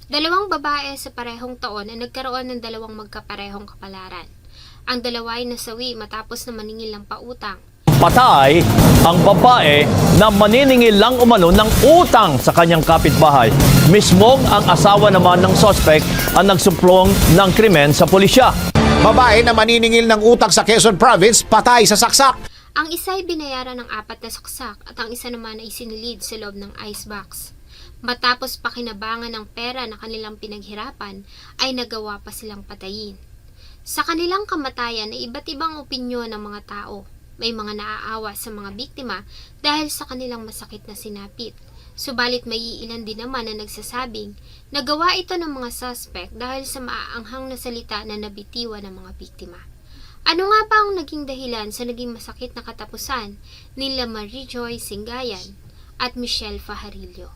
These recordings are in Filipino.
Dalawang babae sa parehong taon ay nagkaroon ng dalawang magkaparehong kapalaran. Ang dalawa ay nasawi matapos na maningil ng pautang. Patay ang babae na maniningil lang umano ng utang sa kanyang kapitbahay. Mismong ang asawa naman ng suspect ang nagsumplong ng krimen sa pulisya. Babae na maniningil ng utang sa Quezon Province, patay sa saksak. Ang isa ay binayaran ng 4 na saksak at ang isa naman ay sinilid sa loob ng icebox. Matapos pakinabangan ng pera na kanilang pinaghirapan, ay nagawa pa silang patayin. Sa kanilang kamatayan ay iba't ibang opinyon ng mga tao. May mga naaawa sa mga biktima dahil sa kanilang masakit na sinapit. Subalit may iilan din naman na nagsasabing nagawa ito ng mga suspect dahil sa maaanghang na salita na nabitiwan ng mga biktima. Ano nga ba ang naging dahilan sa naging masakit na katapusan nila Marijoy Singayan at Michelle Fajarillo?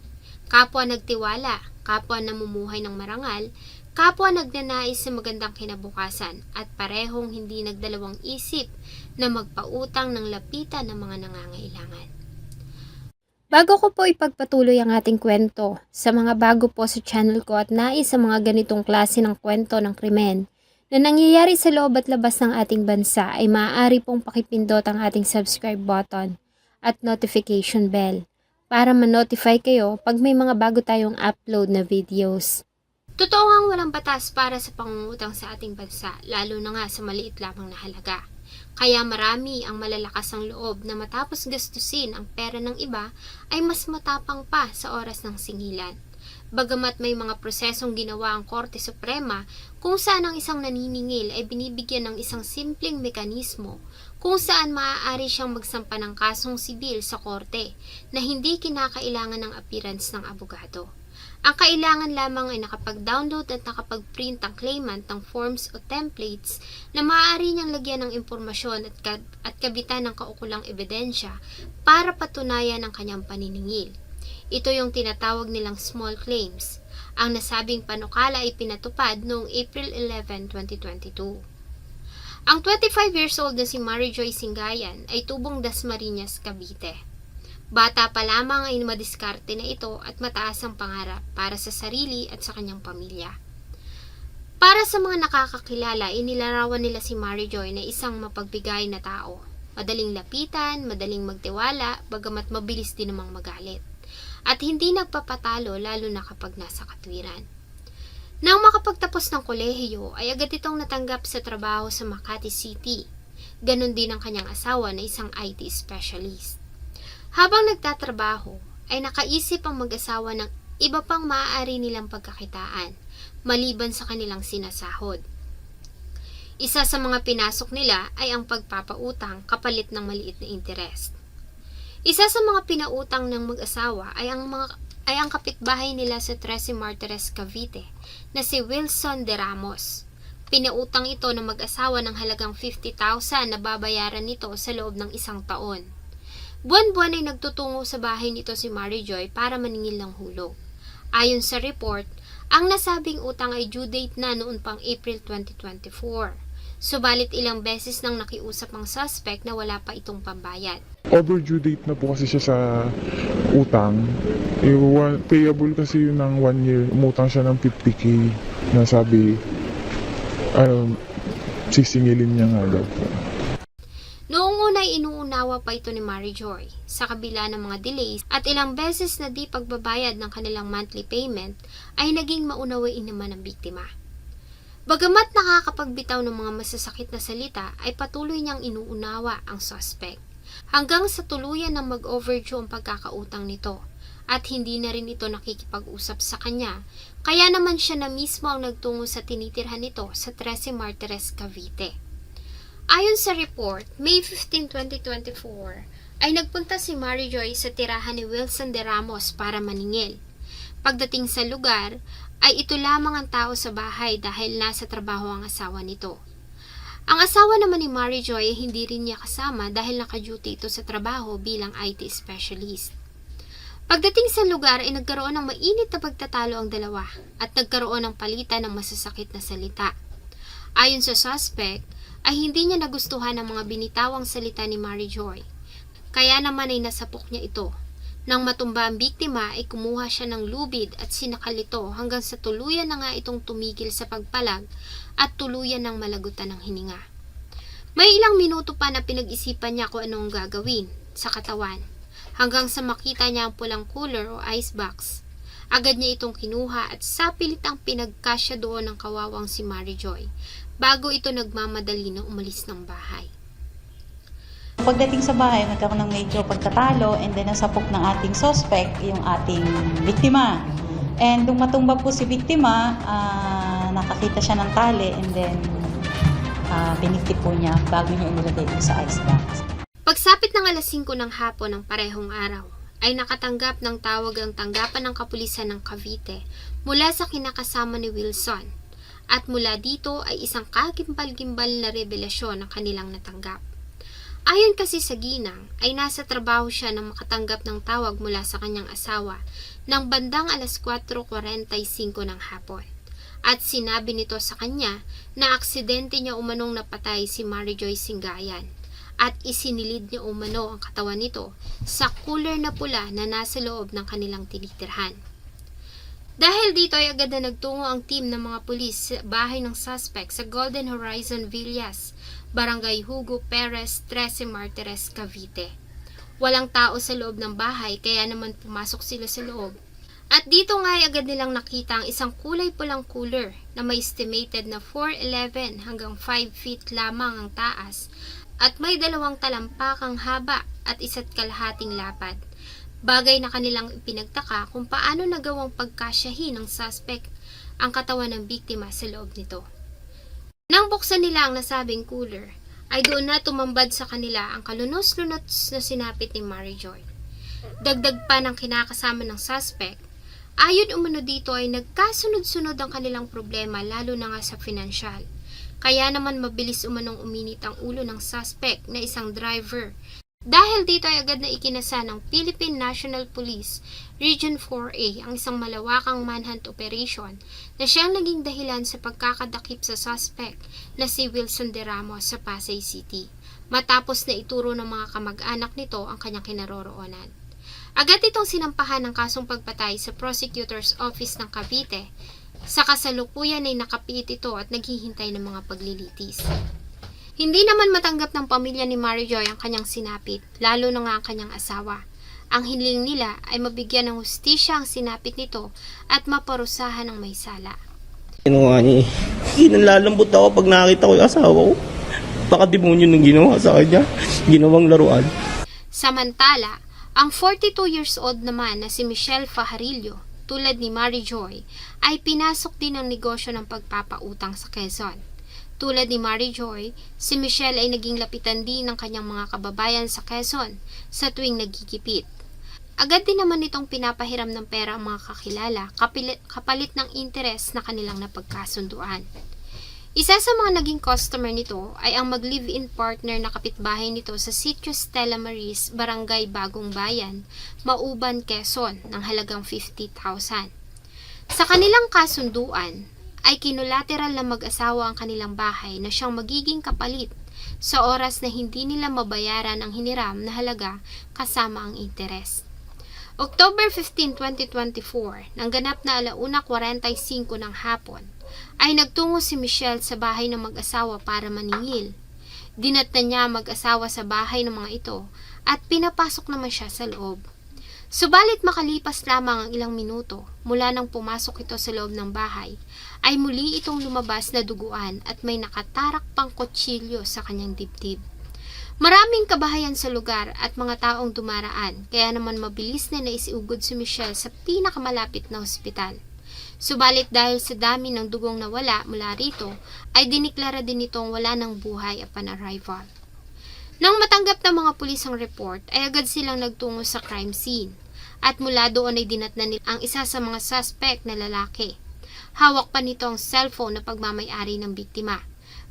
Kapwa nagtiwala, kapwa namumuhay ng marangal, kapwa nagnanais sa magandang kinabukasan at parehong hindi nagdalawang isip na magpautang ng lapitan ng mga nangangailangan. Bago ko po ipagpatuloy ang ating kwento, sa mga bago po sa channel ko at nais sa mga ganitong klase ng kwento ng krimen na nangyayari sa loob at labas ng ating bansa ay maaari pong pakipindot ang ating subscribe button at notification bell para ma-notify kayo pag may mga bago tayong upload na videos. Totoo ngang walang batas para sa pangungutang sa ating bansa, lalo na nga sa maliit lamang na halaga. Kaya marami ang malalakas ang loob na matapos gastusin ang pera ng iba ay mas matapang pa sa oras ng singilan. Bagamat may mga prosesong ginawa ang Korte Suprema kung saan ang isang naniningil ay binibigyan ng isang simpleng mekanismo kung saan maaari siyang magsampa ng kasong sibil sa korte na hindi kinakailangan ng appearance ng abogado. Ang kailangan lamang ay nakapag-download at nakapag-print ang claimant ng forms o templates na maaari niyang lagyan ng impormasyon at kabitan ng kaukulang ebidensya para patunayan ang kanyang paniningil. Ito yung tinatawag nilang small claims. Ang nasabing panukala ay pinatupad noong April 11, 2022. Ang 25 years old na si Marijoy Singayan ay tubong Dasmariñas, Cavite. Bata pa lamang ay madiskarte na ito at mataas ang pangarap para sa sarili at sa kanyang pamilya. Para sa mga nakakakilala, inilarawan nila si Marijoy na isang mapagbigay na tao. Madaling lapitan, madaling magtiwala, bagamat mabilis din namang magalit. At hindi nagpapatalo lalo na kapag nasa katwiran. Nang makapagtapos ng kolehiyo ay agad itong natanggap sa trabaho sa Makati City. Ganon din ang kanyang asawa na isang IT specialist. Habang nagtatrabaho ay nakaisip ang mag-asawa ng iba pang maaari nilang pagkakitaan maliban sa kanilang sinasahod. Isa sa mga pinasok nila ay ang pagpapautang kapalit ng maliit na interest. Isa sa mga pinautang ng mag-asawa ay ang kapitbahay nila sa 13 Martires, Cavite na si Wilson de Ramos. Pinautang ito ng mag-asawa ng halagang 50,000 na babayaran nito sa loob ng 1 taon. Buwan-buwan ay nagtutungo sa bahay nito si Marijoy para maningil ng hulog. Ayon sa report, ang nasabing utang ay due date na noon pang April 2024. Subalit ilang beses nang nakiusap ang suspect na wala pa itong pambayad. Overdue date na po kasi siya sa utang. Payable kasi yun ng 1 year. Umutang siya ng 50k na sabi, sisingilin niya nga daw po. Noong una ay inuunawa pa ito ni Marijoy sa kabila ng mga delays at ilang beses na di pagbabayad ng kanilang monthly payment ay naging maunawain naman ng biktima. Bagamat nakakapagbitaw ng mga masasakit na salita ay patuloy niyang inuunawa ang suspect hanggang sa tuluyan ng mag-overdue ang pagkakautang nito at hindi na rin ito nakikipag-usap sa kanya kaya naman siya na mismo ang nagtungo sa tinitirhan nito sa 13 Martires, Cavite. Ayon sa report, May 15, 2024 ay nagpunta si Marijoy sa tirahan ni Wilson de Ramos para maningil. Pagdating sa lugar, ay ito lamang ang tao sa bahay dahil nasa trabaho ang asawa nito. Ang asawa naman ni Marijoy ay hindi rin niya kasama dahil naka-duty ito sa trabaho bilang IT specialist. Pagdating sa lugar ay nagkaroon ng mainit na pagtatalo ang dalawa at nagkaroon ng palitan ng masasakit na salita. Ayon sa suspect, ay hindi niya nagustuhan ang mga binitawang salita ni Marijoy. Kaya naman ay nasapok niya ito. Nang matumba ang biktima ay kumuha siya ng lubid at sinakal ito hanggang sa tuluyan na nga itong tumigil sa pagpalag at tuluyan ng malagutan ng hininga. May ilang minuto pa na pinag-isipan niya kung anong gagawin sa katawan hanggang sa makita niya ang pulang cooler o icebox. Agad niya itong kinuha at sapilit ang pinagkasya doon ng kawawang si Mary Joy bago ito nagmamadali na umalis ng bahay. Pagdating sa bahay, nagkaroon ng medyo pagtatalo and then nasapok ng ating suspect, yung ating biktima. And nung matumba po si biktima, nakakita siya ng tali and then binigti po niya bago niya inilagay sa icebox. Pagsapit ng alas 5 ng hapon ng parehong araw, ay nakatanggap ng tawag ang tanggapan ng kapulisan ng Cavite mula sa kinakasama ni Wilson. At mula dito ay isang kagimbal-gimbal na revelasyon ang kanilang natanggap. Ayon kasi sa ginang, ay nasa trabaho siya nang makatanggap ng tawag mula sa kanyang asawa ng bandang alas 4:45 ng hapon. At sinabi nito sa kanya na aksidente niya umanong napatay si Mary Joy Singayan at isinilid niya umano ang katawan nito sa cooler na pula na nasa loob ng kanilang tinitirhan. Dahil dito ay agad na nagtungo ang team ng mga pulis sa bahay ng suspect sa Golden Horizon Villas, Barangay Hugo Perez, 13 Martires, Cavite. Walang tao sa loob ng bahay kaya naman pumasok sila sa loob. At dito nga ay agad nilang nakita ang isang kulay pulang cooler na may estimated na 4'11" hanggang 5 feet lamang ang taas at may 2 talampakang haba at 1 kalahating lapad. Bagay na kanilang ipinagtaka kung paano nagawang pagkasyahin ng suspect ang katawan ng biktima sa loob nito. Nang buksan nila ang nasabing cooler, ay doon na tumambad sa kanila ang kalunos-lunos na sinapit ni Mary Joy. Dagdag pa ng kinakasama ng suspect, ayon umano dito ay nagkasunod-sunod ang kanilang problema lalo na nga sa financial. Kaya naman mabilis umanong uminit ang ulo ng suspect na isang driver. Dahil dito ay agad na ikinasa ng Philippine National Police Region 4A ang isang malawakang manhunt operation na siyang naging dahilan sa pagkakadakip sa suspect na si Wilson De Ramos sa Pasay City, matapos na ituro ng mga kamag-anak nito ang kanyang kinaroroonan. Agad itong sinampahan ng kasong pagpatay sa Prosecutor's Office ng Cavite. Sa kasalukuyan ay nakapiit ito at naghihintay ng mga paglilitis. Hindi naman matanggap ng pamilya ni Mary Joy ang kanyang sinapit, lalo na nga ang kanyang asawa. Ang hiling nila ay mabigyan ng hustisya ang sinapit nito at maparusahan ng may sala. Ginawa niya Inalalambot ako pag nakita ko yung asawa ko. Baka demonyo nung ginawa sa kanya. Ginawang laruan. Samantala, ang 42 years old naman na si Michelle Fajarillo, tulad ni Mary Joy, ay pinasok din ang negosyo ng pagpapautang sa Quezon. Tulad ni Mary Joy, si Michelle ay naging lapitan din ng kanyang mga kababayan sa Quezon sa tuwing nagigipit. Agad din naman itong pinapahiram ng pera ang mga kakilala kapalit ng interes na kanilang napagkasunduan. Isa sa mga naging customer nito ay ang mag-live-in partner na kapitbahay nito sa Sitio Stella Maris, Barangay Bagong Bayan, Mauban, Quezon ng halagang 50,000. Sa kanilang kasunduan, ay kinulateral na mag-asawa ang kanilang bahay na siyang magiging kapalit sa oras na hindi nila mabayaran ang hiniram na halaga kasama ang interes. October 15, 2024, nang ganap na 1:45 ng hapon, ay nagtungo si Michelle sa bahay ng mag-asawa para maningil. Dinatnan niya ang mag-asawa sa bahay ng mga ito at pinapasok naman siya sa loob. Subalit makalipas lamang ang ilang minuto mula nang pumasok ito sa loob ng bahay, ay muli itong lumabas na duguan at may nakatarak pang kutsilyo sa kanyang dibdib. Maraming kabahayan sa lugar at mga taong dumaraan, kaya naman mabilis na naisiugod si Michelle sa pinakamalapit na ospital. Subalit dahil sa dami ng dugong nawala mula rito, ay diniklara din itong wala ng buhay upon arrival. Nang matanggap ng mga pulis ang report, ay agad silang nagtungo sa crime scene. At mula doon ay dinatnan nila ang isa sa mga suspect na lalaki. Hawak pa nito ang cellphone na pagmamay-ari ng biktima.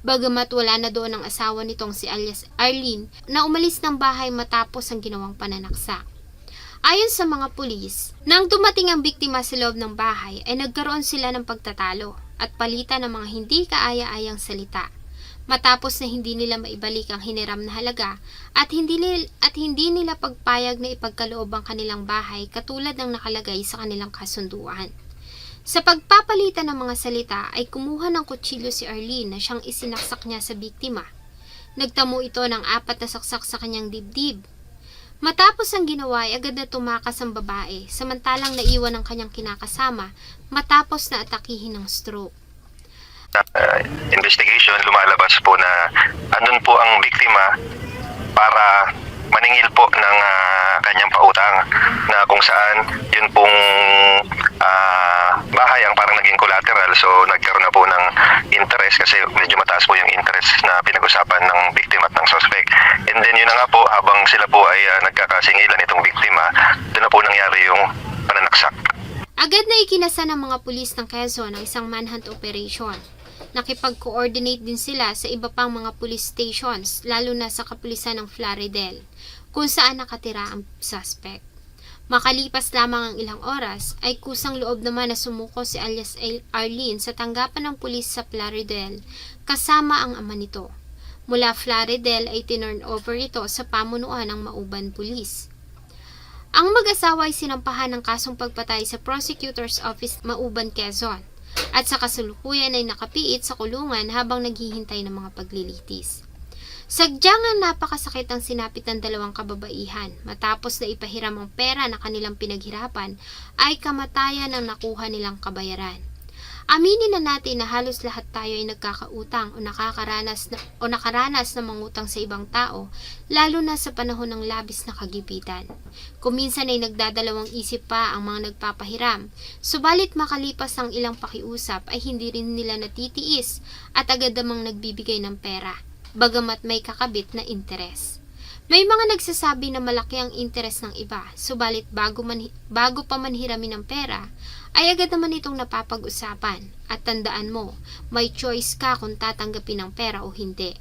Bagamat wala na doon ang asawa nitong si alias Arlene na umalis ng bahay matapos ang ginawang pananaksak. Ayon sa mga pulis, nang dumating ang biktima sa loob ng bahay ay nagkaroon sila ng pagtatalo at palitan ng mga hindi kaaya-ayang salita. Matapos na hindi nila maibalik ang hiniram na halaga at hindi nila pagpayag na ipagkaloob ang kanilang bahay katulad ng nakalagay sa kanilang kasunduan. Sa pagpapalitan ng mga salita ay kumuha ng kutsilyo si Arlene na siyang isinaksak niya sa biktima. Nagtamo ito ng 4 na saksak sa kanyang dibdib. Matapos ang ginawa ay agad na tumakas ang babae, samantalang naiwan ang kanyang kinakasama matapos na atakihin ng stroke. Investigation, lumalabas po na andun po ang biktima para maningil po ng kanyang pautang na kung saan yun pong bahay ang parang naging collateral, so nagkaroon na po ng interest kasi medyo mataas po yung interest na pinag-usapan ng biktima at ng suspect. And then yun na nga po, habang sila po ay nagkakasingilan itong biktima, doon na po nangyari yung pananaksak. Agad na ikinasa ng mga pulis ng Quezon ang isang manhunt operation. Nakipag-coordinate din sila sa iba pang mga police stations, lalo na sa kapulisan ng Plaridel, kung saan nakatira ang suspect. Makalipas lamang ang ilang oras, ay kusang loob naman na sumuko si alias Arlene sa tanggapan ng pulis sa Plaridel, kasama ang ama nito. Mula Plaridel ay tinurn over ito sa pamunuan ng Mauban Police. Ang mag-asawa ay sinampahan ng kasong pagpatay sa Prosecutor's Office Mauban, Quezon, at sa kasalukuyan ay nakapiit sa kulungan habang naghihintay ng mga paglilitis. Sadyang napakasakit ang sinapit ng 2 kababaihan matapos na ipahiram ang pera na kanilang pinaghirapan ay kamatayan ang nakuha nilang kabayaran. Aminin na natin na halos lahat tayo ay nagkakautang o nakaranas ng mangutang sa ibang tao, lalo na sa panahon ng labis na kagipitan. Kuminsan ay nagdadalawang isip pa ang mga nagpapahiram, subalit makalipas ang ilang pakiusap ay hindi rin nila natitiis at agad namang nagbibigay ng pera, bagamat may kakabit na interes. May mga nagsasabi na malaki ang interes ng iba, subalit bago pa man hiramin ng pera, ay agad naman itong napapag-usapan. At tandaan mo, may choice ka kung tatanggapin ng pera o hindi.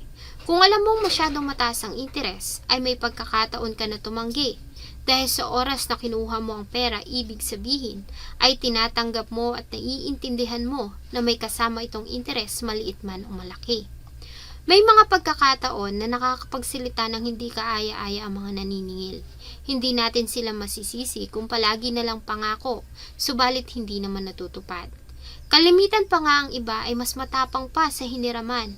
Kung alam mong masyadong mataas ang interes, ay may pagkakataon ka na tumanggi. Dahil sa oras na kinuha mo ang pera, ibig sabihin, ay tinatanggap mo at naiintindihan mo na may kasama itong interes, maliit man o malaki. May mga pagkakataon na nakakapagsalita ng hindi kaaya-aya ang mga naniningil. Hindi natin sila masisisi kung palagi na lang pangako, subalit hindi naman natutupad. Kalimitan pa nga ang iba ay mas matapang pa sa hiniraman.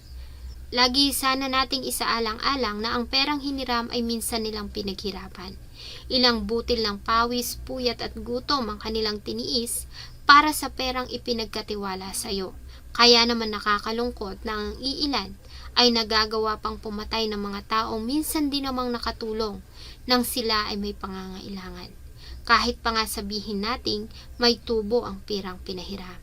Lagi sana nating isaalang-alang na ang perang hiniram ay minsan nilang pinaghirapan. Ilang butil ng pawis, puyat at gutom ang kanilang tiniis para sa perang ipinagkatiwala sa iyo. Kaya naman nakakalungkot na ang iilan ay nagagawa pang pumatay ng mga taong minsan din namang nakatulong nang sila ay may pangangailangan. Kahit pa nga sabihin nating may tubo ang pirang pinahiram.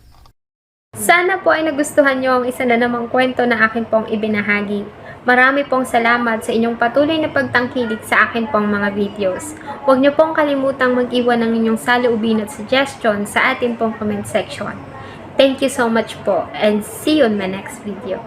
Sana po ay nagustuhan nyo ang isa na namang kwento na akin pong ibinahagi. Marami pong salamat sa inyong patuloy na pagtangkilik sa akin pong mga videos. Huwag nyo pong kalimutang mag-iwan ng inyong saloobin at suggestion sa atin pong comment section. Thank you so much po and see you in my next video.